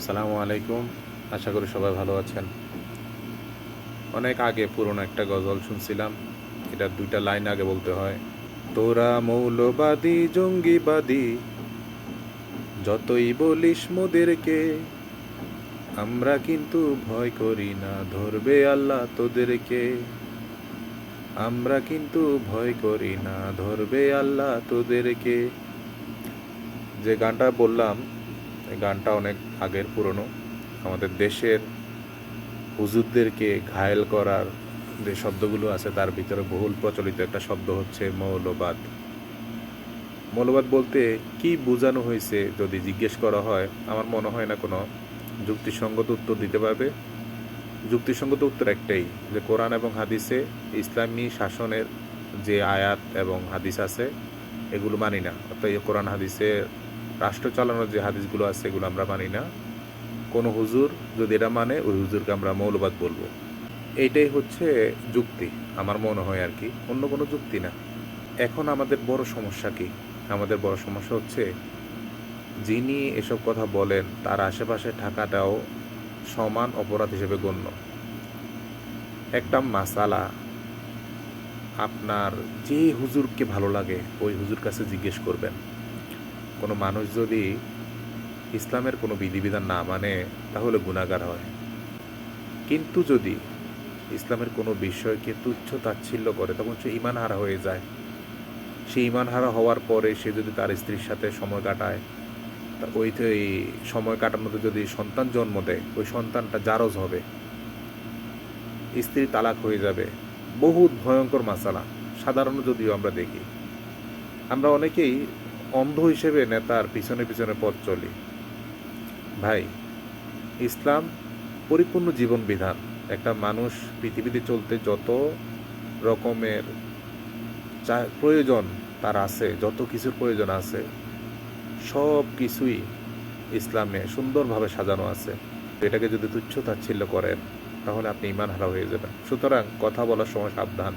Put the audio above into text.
আসসালামু আলাইকুম। আশা করি সবাই ভালো আছেন। অনেক আগে পুরনো একটা গজল শুনছিলাম। এটার দুইটা লাইন আগে বলতে হয়। তোরা মৌলবাদী জঙ্গিবাদী যতই বলিস মোদেরকে, আমরা কিন্তু ভয় করি না, ধরবে আল্লাহ তোদেরকে। আমরা কিন্তু ভয় করি না, ধরবে আল্লাহ তোদেরকে। যে গানটা বললাম, এই গানটা অনেক আগের পুরনো। আমাদের দেশের হুজুরদেরকে ঘায়েল করার যে শব্দগুলো আছে তার ভিতরে বহুল প্রচলিত একটা শব্দ হচ্ছে মৌলবাদ। মৌলবাদ বলতে কি বোঝানো হয়েছে যদি জিজ্ঞেস করা হয়, আমার মনে হয় না কোনো যুক্তিসঙ্গত উত্তর দিতে পারবে। যুক্তিসঙ্গত উত্তর একটাই, যে কোরআন এবং হাদিসে ইসলামী শাসনের যে আয়াত এবং হাদিস আছে এগুলো মানি না। অর্থাৎ এই কোরআন হাদিসে রাষ্ট্র চালানোর যে হাদিসগুলো আছে এগুলো আমরা মানি না। কোনো হুজুর যদি এটা মানে, ওই হুজুরকে আমরা মৌলবাদ বলবো। এইটাই হচ্ছে যুক্তি, আমার মনে হয় আর কি, অন্য কোনো যুক্তি না। এখন আমাদের বড় সমস্যা কি? আমাদের বড় সমস্যা হচ্ছে যিনি এসব কথা বলেন তার আশেপাশে থাকাটাও সমান অপরাধ হিসেবে গণ্য। একটা মাসালা আপনার যে হুজুরকে ভালো লাগে ওই হুজুর কাছে জিজ্ঞেস করবেন। কোনো মানুষ যদি ইসলামের কোনো বিধিবিধান না মানে তাহলে গুনাহগার হয়। কিন্তু যদি ইসলামের কোনো বিষয়কে তুচ্ছ তাচ্ছিল্য করে তখন সে ঈমান হারা হয়ে যায়। সে ঈমান হারা হওয়ার পরে সে যদি তার স্ত্রীর সাথে সময় কাটায়, তা ওই সময় কাটানোতে যদি সন্তান জন্ম দেয়, ওই সন্তানটা জারজ হবে, স্ত্রী তালাক হয়ে যাবে। বহুত ভয়ঙ্কর মাসালা। সাধারণ যদিও আমরা দেখি, আমরা অনেকেই অন্ধ হিসেবে নেতার পিছনে পিছনে পথ চলি। ভাই, ইসলাম পরিপূর্ণ জীবন বিধান। একটা মানুষ পৃথিবীতে চলতে যত রকমের প্রয়োজন তার আছে, যত কিছুর প্রয়োজন আছে, সব কিছুই ইসলামে সুন্দরভাবে সাজানো আছে। এটাকে যদি তুচ্ছ তাচ্ছিল্য করেন তাহলে আপনি ঈমান হারা হয়ে যাবেন। সুতরাং কথা বলার সময় সাবধান।